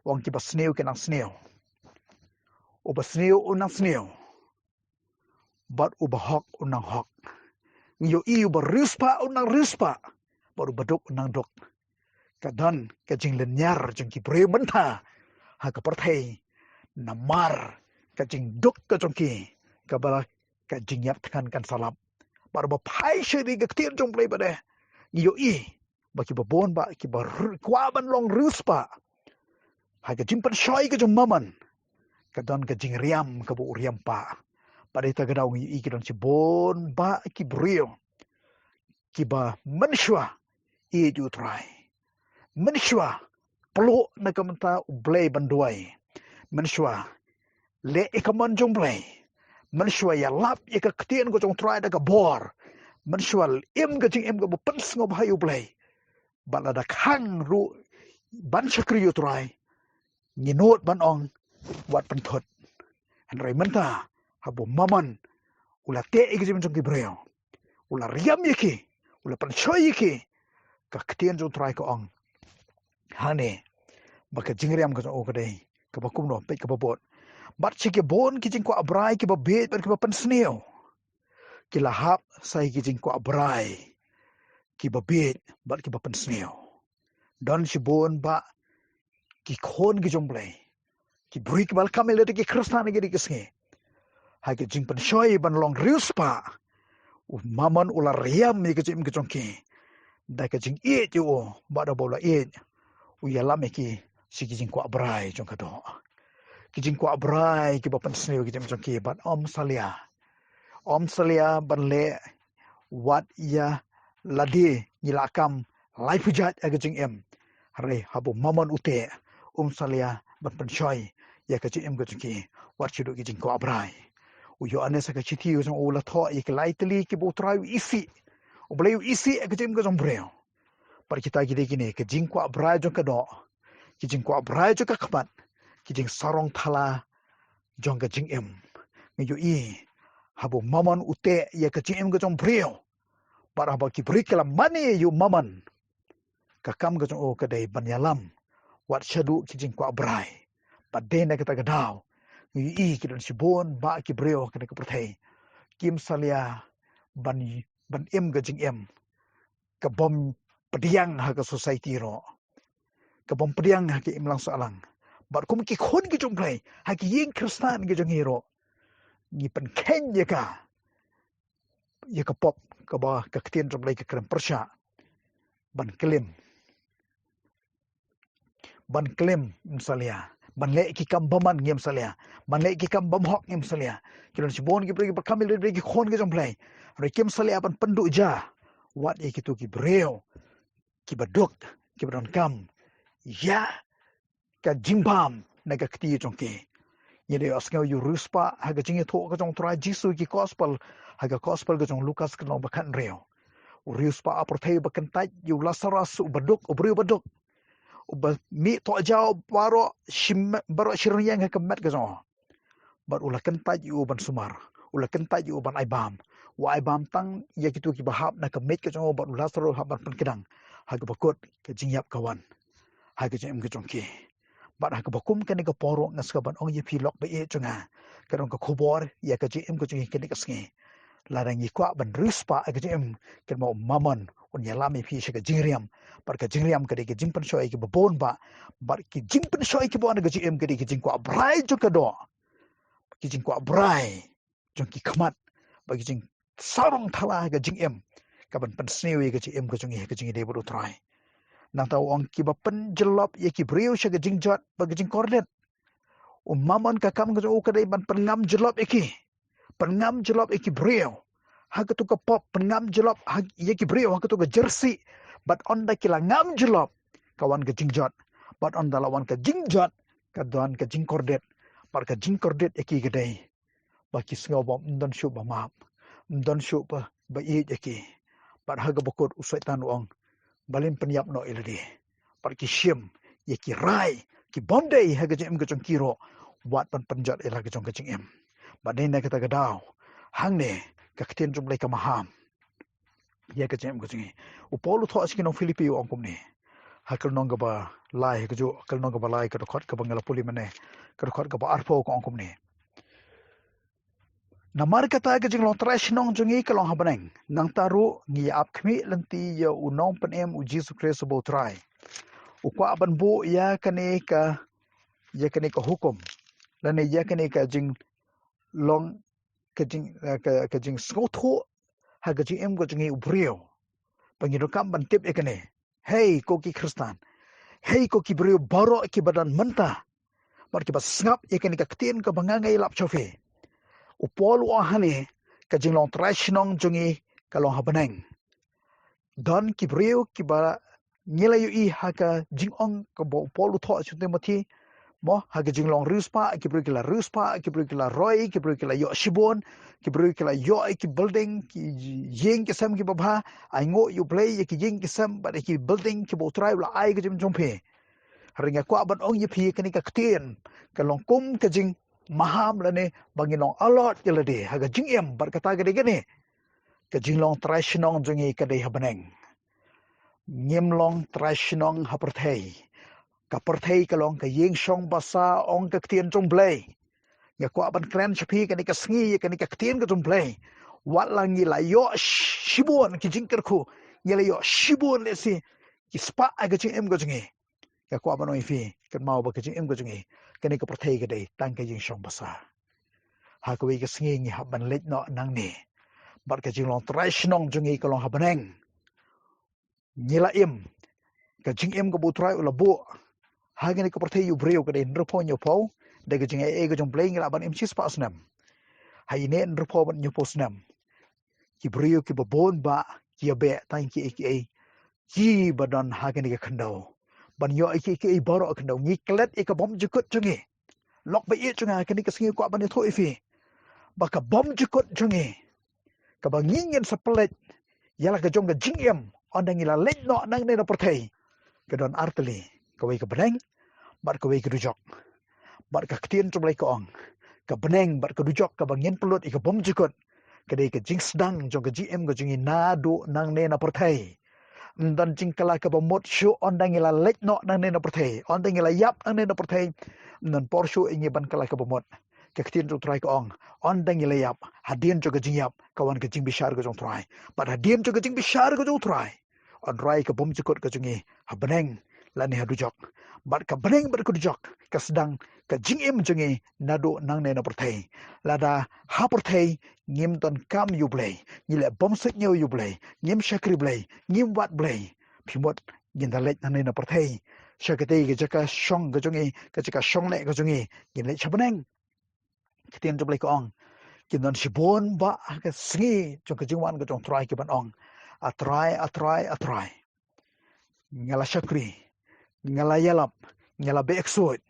ong ki basneu ke nang sneu o basneu unang sneu bat u bahok unang hok ngiyo i u baruspa unang ruspa baru baduk unang dok kadan ka jinglen nyar jeng ki bre menta ha ka perthai namar ka jing duk ka jongki ka bala ka jing yap kan kan salap baru ba phai sheri ka ktien jomplai bade ngiyo i baki babon ba ki bar kwa ban long ruspa ha ka jimpan shoi ka jong mammon kadan ka jing riam ka bu riam pa pada ita gadau ngi i ki don si bon ba ki brio ki ba manshwa i ju try manshwa plo na kamanta U Blei banduai manshwa le ikaman jong Blei manshwa ya lap ya ka ktien ko jong try da ka bor manshwa im ga jing im ga bu pens ngo ba U Blei bala da khang ru ban chakri yu try ni not ban ong wat pan thot an rai manta habu mammon ula te igi jong ki brio ula riam yiki ula pan choi yiki ka ktien jong try ko ong hane baka jingriam ka o kadai ka bakum no pe ka babot bat chike bon ki jing ko abrai ki babet ban ki pan sneo ki lahap sai ki jing ko abrai ki babet bat ki pan sneo don si bon ba ki khon ki jong Blei ki bri ki bal kamel de ki kristan ki kisnge ha ki jing pan shoi ban long ruspa mammon ular riam ki jing ki jong ki da ka jing e jo ba da bola e yalam ki si ki jing ko abrai jong ka do ki jing ko abrai ki bapan sneu ki jong ki ban om salia ban le wat ya ladi nilakam lai pujat aga jing em hare habu mammon ute salia ban pan shoi ya ka jing em ka jong ki wat chidu ki jing ko abrai yo anesa ka chithi jong ola tho ik lai tli ki bu trai isi U Blei isi ka jing ka jong breo par kita gide gine ke jing ko abrai jong ka do ki jing ko abrai jong ka khabat ki jing sarong thala jong ka jing em ngi i habu mammon ute ya ka jing em ka jong breo par haba ki bri kala mani yu mammon ka kam ka jong o ka dai ban yalam wat shadu ki jing ko abrai padena ka ta gadau ngi i ki don sibon ba ki breo ka ka perthai kim salia ban em ka jing em ka bom pediang ha ka society ro ka bom pediang ha ki imlang salang bar kum ki khon ki jong Blei ha ki ying kristan ki jong hero ni pan ken ye ka pop ka ba ka ktien jong Blei ka krem persha ban klim misalnya ban le ki kam baman ngem salia ban le ki kam bam hok ngem salia kilon sibon ki pergi bakamil ki khon ke jong play re kem salia ban pendu ja wat e ki tu ki breo ki baduk ki badon kam ya ka jimbam na ka kti jong ke yede asngau yu ruspa haga jinge tho ka jong tra jisu ki gospel haga gospel ka jong lukas ka long bakan reo ruspa aporthei bakan taj yu lasarus baduk ubri baduk mi to jao baro shirnyang ka mat ka jong bar ulakan taj yu ban sumar ulakan taj yu ban aibam wa aibam tang ya kitu ki bahap na ka met ka jong bar lasarus haban pan kedang haga bakot ka jingyap kawan haga jem ka jong ke bat ha ka bakum kan ka poro ngas ka ban ong ye pilok be e chunga ka rong ka khubor ya ka jim ko chung ke ka snge la rang yi kwa ban rispa ka jim kan mo mammon on ya lami phi she ka jingriam par ka jingriam ka de ka jimpan shoi ki babon ba bar ki jimpan shoi ki bon ka jim ka de ki jing kwa brai chu ka do ki jing kwa brai chung ki khmat ba ki jing sarong thala ka jing ka ban pan snewi ka jim ka chung ka jing de bu trai nang tahu orang ki bapen jelop ye ki brio sha gajing jot ba gajing kornet mamon ka kam ka o kadai ban pengam jelop pengam jelop ki brio ha ka tu ka pop pengam jelop ye ki brio ha ka tu ka jersey bat on da kila ngam jelop kawan gajing jot bat on da lawan ka jing jot ka don ka jing kordet par ka jing kordet ki gadai ba ki sngo bom ndon shu ba map ndon shu ba ye ki par ha ga bakot usai tan ong balin penyap no iladi par ki shim ye ki rai ki bomdei ha ga jem ga chong kiro wat pan panjat ila ga chong ga ching badai na kata ga daw hang ne ka kten jum lai ka maham ye ga jem ga ching upolu tho askin no filipi ong kum ne ha kal nong ga ba lai ga jo kal nong ga ba lai ka khot ka bangala puli mane ka khot ga ba arpo ko ong kum ne namar kata ke jing long trash nong jungi ke long habaneng nang taru ngi ap khmi lanti ya unong panem u Jesus Christ bo try u kwa ban bo ya kane ka hukum lan ya kane ka jing long ka jing skotho ha ka jing em ko jungi u brio pangiro kam ban tip e kane hey ko ki kristan hey ko ki brio baro ki badan menta mar ki bas ngap e kane ka ktien ka bangangai lap chofe upol wa hane ka jinglong trash nong jungi ka long habaneng don ki brio ki ba nyelayu I ha ka jingong ka bo upol tho chute mati mo ha ka jinglong ruspa ki brio ki la ruspa ki brio ki la roy ki brio ki la yo shibon ki brio ki la yo ki building ki yeng ki sam ki babha ai ngo you play ki yeng ki sam ba ki building ki bo trai la ai ka jim jompe ringa kwa ban ong ye phi ka ni ka ktien ka long kum ka jing maham lane banginong alot yelade haga jingem berkata gede gene ke jinglong trashnong jungi kade habaneng nyemlong trashnong haperthei ka perthei kalong ka yeng shong basa ong ka ktien jong blei ya kwa ban kren chapi ka ni ka sngi ka ni ka ktien ka jong blei wat langi la yo shibon ki jingker khu yele yo shibon le si ki spa aga jingem go jungi ya kwa ban oi fi kan mau ba ka jingem go jungi kani ka perthei ka dei tang ka jing shong basa ha ka wi ka sngi ngi haban let no nang ni bar ka jinglong trash nong jungi ka long habaneng nyila im ka jingem ka butrai ula bo ha kani ka perthei yu breu ka dei nropo nyo po de ka jing e ka jong playing la ban im chis pas nam ha ine nropo ban nyo pos nam ki breu ki babon ba ki be tang ki badan ha kani ka khandau ban yo ki baro ka no ngi klet ka bom jukut jungi lok ba ye chunga kani ka singi kwa ban tho ifi ba ka bom jukut jungi ka ba ngingen sa plet yala ka jong ka jingem ondang ila let no nang ne na perthei ka don arteli ka wei ka breng bar ka wei ka rujok bar ka ktien tumlai ka ong ka beneng bar ka rujok ka bangin pelut ka bom jukut ka dei ka jing sedang jong ka gm ka jungi na do nang ne na perthei dan jingkala ka bomot shu ondang ila let no nang ne na perthei ondang ila yap nang ne na perthei dan porshu ingi ban kala ka bomot ka ktin tu try ka ong ondang ila yap hadien jo ka jingyap kawan ka jing bishar ka jong try but hadien jo ka jing bishar ka jong try on rai ka bom jikot ka jungi habeneng lani hadujok bat ka beneng bar ka dujok ka sedang ka jingim jungi nado nang ne na perthei lada ha perthei ngim ton kam you blei ngile bom sek nyo you blei ngim shakri blei ngim wat blei phimot gindalet nang ne na perthei Syakati ke jaka syong ke jongi ke jaka syong le ke jongi gin le chabaneng ketien jom le ko ong kin don shibon ba ke sngi jong ke jingwan ke jong try ke ban ong a try ngala shakri ngala yalap ngala be exoit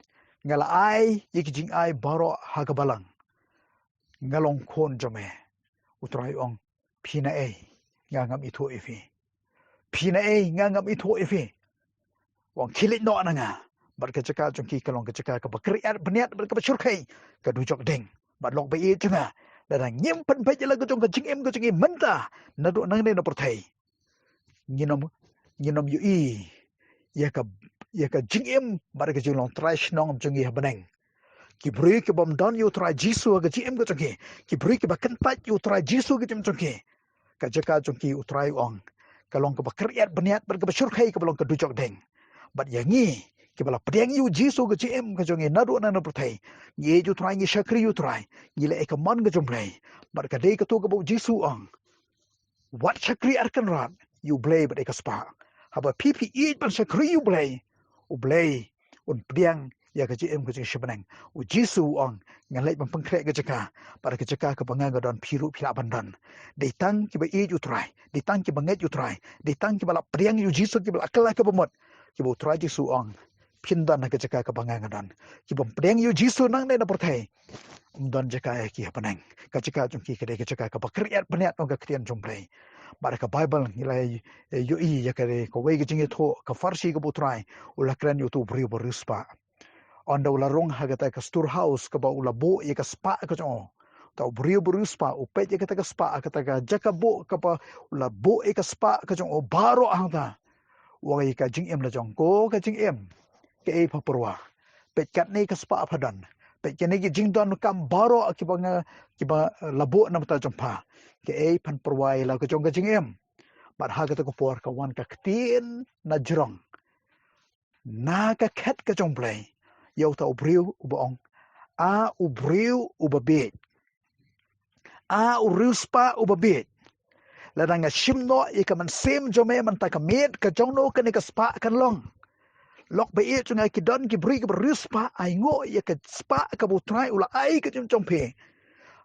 ngala ai yik jing ai baro ha ka balang ngalong khon jome utrai ong phina e ngangam itho efi phina e ngangam itho efi wang khilit no ananga bar ka chaka chungki kalong ka chaka ka bakriat bniat bar ka bachurkai ka dujok deng bar lok be chunga da nyem pan pa jela ka jong ka jingem ka jingi menta na do nang ne no porthai nginom yu i ya ka jingem bar ka jilong trash nong jungi habaneng ki bri ke bom don yu tra jisu ga jingem ka jungi ki bri ke bakan pat yu tra jisu ga jim jungi ka jaka jungi utrai ong kalong ka bakriat bniat bar ka bachurkai ka balong ka dujok deng bat yangi ke bala pedang yu jisu ke cm ke jongi nadu na pertai ye ju try ngi shakri yu try ngi le ka man ke jomplay bat ka dei ka to ka bu jisu ang wat shakri arkan rat yu blei bat ka spa haba ppe ban shakri yu blei u blei un pedang ya ka cm ke shibanang u jisu ang ngalai ban pengkrek ke jaka pada ke jaka ke bangang don piru pila bandan dei tang ki ba ye ju try dei tang ki banget yu try dei tang ki bala pedang yu jisu ki bala akal ka bomot ki bu try jisu ang pindan ke jaka ke bangang dan ki bom pedang yu jisu nang ne na pertai dan jaka ki hapanang ka jaka jungki ke jaka ka bakriat baniat ong ka krian jomplay bar ka bible nilai yu i ya ke ko wei ke jingi tho ka farsi ke bu try ula kran yu tu bri berispa on da ula rong ha ka ka storehouse ka ba ula bo ye ka spa ka jo ta bri berispa u pe ye ka ka spa ka ka jaka bo ka pa ula bo ye ka spa ka jo baro ang ta wa ka jing em la jong ko ka jing em ke e paporwa pet kat ni ka spa phadan pet ke ni ki jingdon kam baro ki ba labo na ta jompa ke e phan porwai la ka jong ka jingem bar ha ka ta ko por ka wan ka ktin na jrong na ka khat ka jong play yo ta ubriu ubong a ubriu ubabet a uriu spa ubabet la dang shimno e ka man sem jome man ta ka met ka jongno ka ni ka spa kan long lok be e chunga ki don ki bri ki rispa ai ngo ye ka spa ka bu trai ula ai ka chim chompe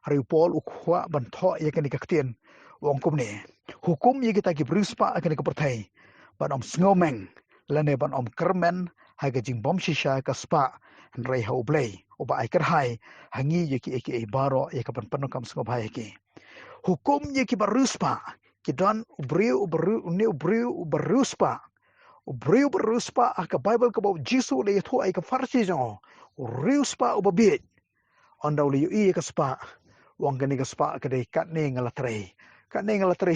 hari pol u khwa ban tho ye ka ni ka ktien wong kum ne hukum ye kita ki rispa ka ni ka perthai ban om snowmeng lane ban om kermen ha ka jing bom shisha ka spa rei ho blei u ba ai kar hai hangi ye ki e baro ye ka ban panu kam sngo bhai ki hukum ye ki rispa ki don ubriu ne ubriu rispa ubriu beruspa aka bible ka bau jisu le thu ai ka farsi jo riuspa ubabit onda uli yu ka spa wang ka ni ka spa ka dei kat ne ngala tre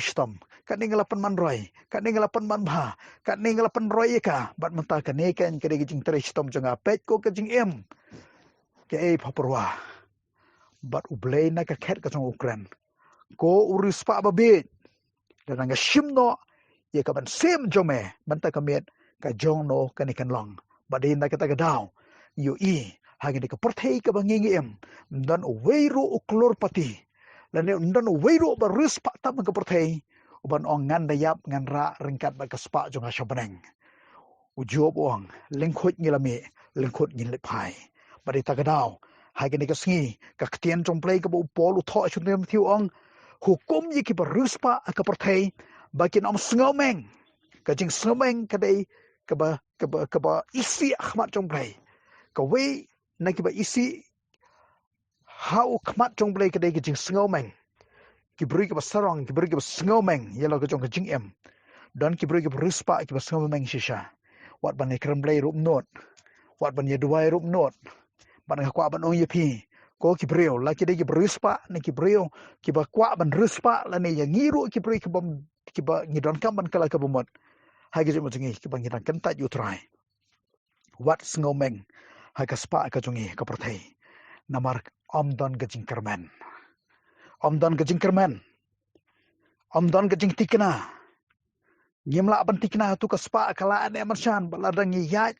stom kat ne ngala pan man roi kat ne ngala pan man bha kat ne ngala pan roi ka bat mata ka ne kan ka dei jing tre stom jonga pet ko ka jing em ke e paporwa bat ublei na ka khet ka jong ukran ko uruspa babit dan nga shimno ye ka ban sem jome manta ka met ka jong no ka ni kan long badin na ka ta daw yu i ha ka perthei ka bangingi em dan weiru uklor pati lan dan weiru ba rispa ta ka perthei uban ong ngan dayap ngan ra ringkat ba ka spa jong ha shabaneng ujob ong lengkhot ngilami lengkhot ngin lepai badi ta ka daw ha ka ni ka sngi ka ktien jong play ka bo pol u tho chunem thiu ong hukum ye ki ba rispa ka perthei bakin om snomeng ka jing snomeng ka dei ka ba isi akhmat jong play ka we na ki ba isi how khmat jong play ka dei ka jing snomeng ki bri ka ba sarong ki bri ka ba snomeng yelo ka jong ka jing em dan ki bri ka ba rispa ki ba snomeng shisha wat ban ni krem play rup not wat ban ye duai rup not ban ka kwa ban ong ye pi ko ki brio la ki dei ki rispa ni ki brio ki ba kwa ban rispa la ni ya ngiru ki bri ki bom ki ba ngidon kam ban kala ka bomot ha ki mo jingi ki ba ngidan kan ta yu try wat snomeng ha ka spa ka jungi ka perthei namar omdon ka jing kermen omdon ka jing kermen omdon ka jing tikna nyimla ban tikna tu ka spa kala ane marshan bala dangi ya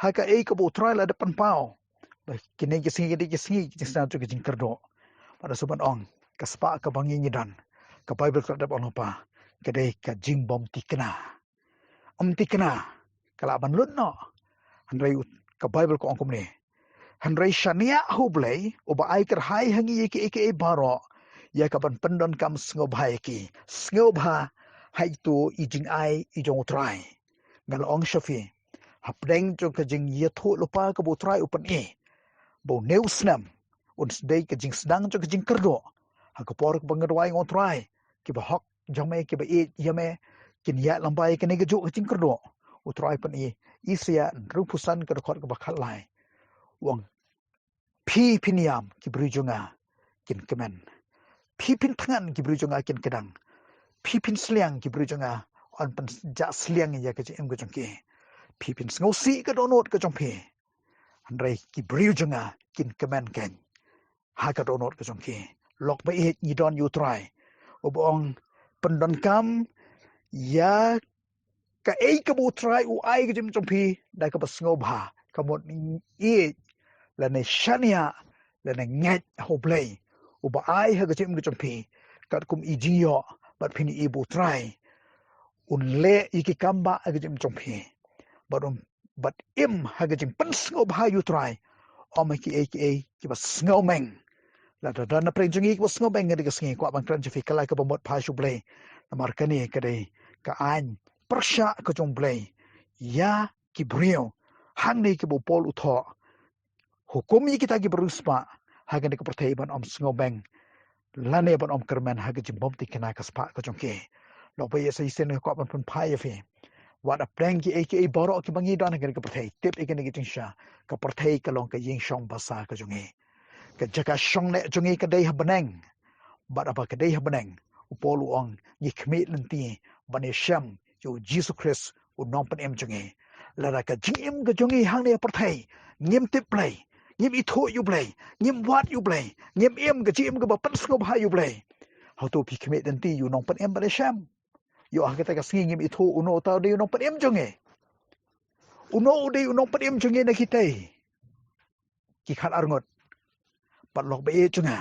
ha ka e ka bo try la depan pau kini ki singi ki sna tu ka jing kerdo pada soban ong ka spa ka bangi ngidan ka bible ka dap on pa kedai ka jing bom tikna om tikna kala ban lut no Handrai ka Bible ko angkum ni. Handrai shania hu blei uba ai ker hai hangi eke baro ya ka ban pendon kam sngob hai ki. Sngob ha hai tu ijing ai ijong utrai. Ngal ong shafi. Hapdeng jong ka jing ye thu lupa ka bu utrai upan e. Bo neu snam. Un sedai ka jing sedang jong ka jing kerdo. Ha ka por ka bangadwai ngon utrai. Ki ba hok jame ki ba e yame kin ya lambai ka ne ka ju ka jing kerdo. Utrai pan e isya rupusan ka rekod ka bakal lai. Wang Pyniarlang ki berujunga kin kemen. Pin tangan ki berujunga kin kedang. Pin seliang ki berujunga on pen ja seliang ya ke em ke jongke. Pin ngosi ke donot ke jongpe. Handrai ki berujunga kin kemen ken. Ha ka donot ke jongke. Lok ba e ni don you try. Obong pendon kam ya ka e ka bu try u ai ke jongpe da ka basngo ba. Kamot e la ne shania la ne ngat ho blei uba ai ha gachim ke chompi kat kum ijiyo bat phini ibu try un le iki kamba ha gachim chompi bat im ha gachim pensngo ba you try om ki ba sngo meng la da na preng jungi ba sngo meng ngi gasngi kwa bang kran jifi kala ka bomot pha shu blei namar kani ka dei ka an persha ka chom blei ya ki brio hang nei ki bo pol utho hukum kita ki beruspa hagan ke pertai ban om snobeng lane ban om kerman hagan jimbom ti kena ka spa ka jongke lo ba yesa isen ko ban pun pai fe wat a prank ki aka boro ki bangi dan hagan ke pertai tip ikan ki tingsha ka pertai ka long ka ying shong basa ka jonge ka jaka shong ne jonge ka dei habaneng bat apa ka dei habaneng upolu ong ni khmit lenti ban sham yo Jesus Christ u nom pan em jonge la ka jim ka jonge hang ne pertai ngim tip play Ngim itu you blei, ngim wat you blei, ngim em ke jim ke bapan sngob ha you blei. How to pi kmet nanti you nong pan em ba sham. Yo ah kata ka singi ngim itu uno tau de you nong pan em jonge. Uno de you nong pan em jonge na kitai. Ki khat arngot. Pat lok ba e jonga.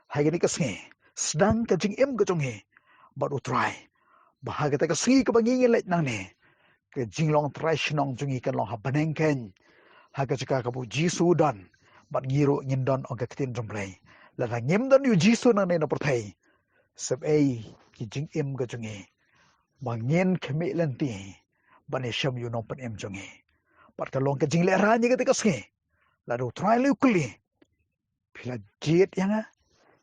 Hai ni ka singi. Sedang ka jing em ke jonge. But utrai. Bah kata ka singi ke bangi ngelet nang ne. Ke jing long trai shnong jonge kan long ha baneng ken. Haga jika kabu jisu dan bat ngiro ngindon o gakitin jomblay la ngim don yu jisu nang ne no perthai sab ei ki jing im ga jungi bangin khemi lenti bane sham yu no pan em jungi bat ka long ka jing le ra ni ga te kasnge la do try lu kli phila jet yanga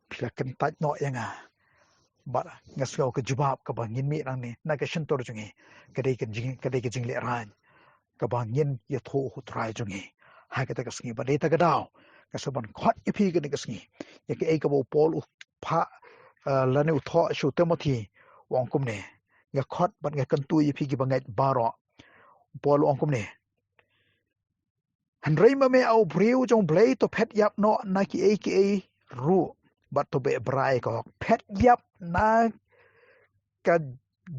phila kentat no yanga bat ngasau ka jubab ka bangin mi nang ne na ka shentor jungi kadai ka jing le ra kabangin ya tho hu trai jungi ha ka ta kasngi ba data ka daw kasaban khot ipi ka ni kasngi ya ke ka bo pol u pha la ne u tho shu temoti wong kum ne ya khot ban nga kan tu ipi ki bangai baro pol wong kum ne handrei ma me au briu jong blei to phet yap no na ki ru bat to be brai ka phet yap na ka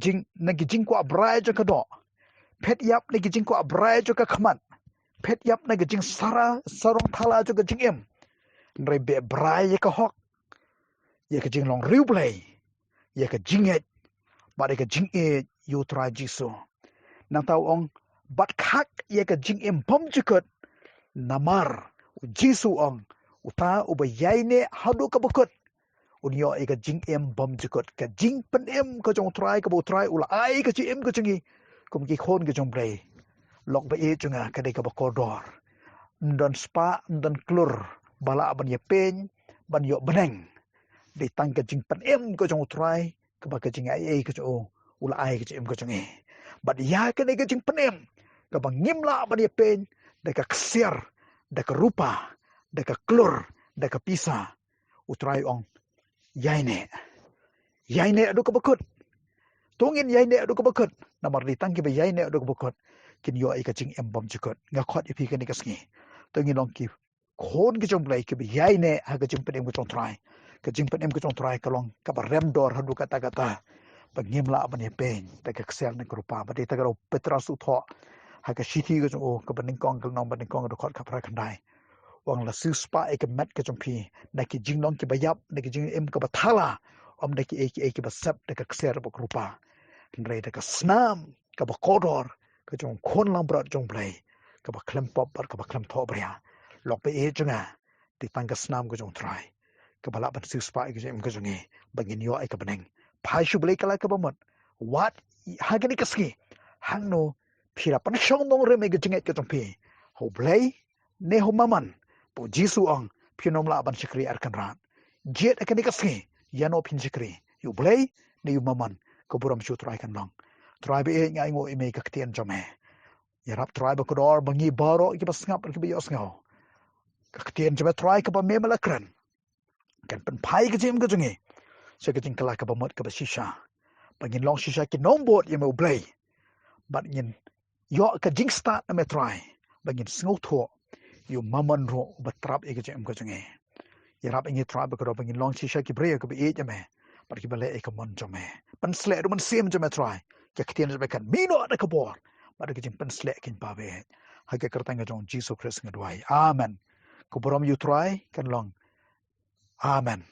jing na ki jing kwa brai jo ka do pet yap na gijing ko abrai jo ka khaman pet yap na gijing sarong thala jo ka jing em nrei be brai ka hok ye ka jing long riu blei ye ka jing et ba ka jing e yu tra jisu nang tau ong bat khak ye ka jing em bom jikot namar jisu ong uta uba yaine hadu ka bukot unyo e ka jing em bom jikot ka jing pen em ka jong trai ka bo trai ula ai ka jing em ka jingi kum ki khon ke jong blei lok ba e chunga ka de ka ba kodor ndon spa ndon klur bala ban ye pen ban yo beneng de tang ka jing pan em ko jong trai ka ba ka jing ai ka jo ula ai ka jing ko jong e ba ya ka de ka jing pan em ka ba ngim la ban ye pen de ka ksier de ka rupa de ka klur de ka pisa utrai ong yaine adu ka bakut tungin yaine adu ka bakut namar di tangki ba yaine adu ka bakut kin yo ai ka jing em bom jikot nga khot ipi ka ni kasngi tungin ong ki khon ki jong blai ki ba yaine ha ka jing pen em ko jong trai ka jing pen em ko jong trai ka long ka ba rem dor hadu kata ba ngim la ban ye pen ta ka ksel ni rupa ba de ta ka petras u tho ha ka shiti ka jong ka ba ning kong ka nong ba ning kong adu khot ka pra khandai wang la su spa e ka met ka jong pi na ki jing nong ki ba yap na ki jing em ka ba thala om na ki ki ba sap ta ka ksel ba rupa ndrei ta ka snam ka ba kodor ka jong khon lang brat jong blai ka ba klem pop bar ka ba klem tho bria lok pe e junga ti tang ka snam ko jong try ka bala ban su spa ke jem ko jong e bagin yo ai ka beneng phai shu blei kala ka ba mot what hagani ka ski hang no phira pan shong dong re me ke jinget ke tong pe ho blei ne ho maman po jisu ang phinom la ban sikri ar kan ran jet akani ka ski yano phin sikri U Blei ne U maman ko buram shu try kan long try be ngai ngo ime ka tien jome yarap try ba ko dor bangi baro ki bas ngap ki bios ngau ka tien jome try ka ba me mala kran kan pen pai ka jem ka jungi se ka jing kala ka ba mot ka ba shisha bangin long shisha ki nom bot yem U Blei but ngin yo ka jing start na me try bangin sngo tho U maman ro ba trap e ka jem ka jungi yarap ingi try ba ko dor bangin long shisha ki bre ka ba e jame par ki bale e ka mon jome pan sle ru man sem jome try ka ktien jome kan mino na Khubor bar ki jing pan sle kin pa be ha ke kertang jong Jesus Christ ngadwai amen ko borom you try kan long amen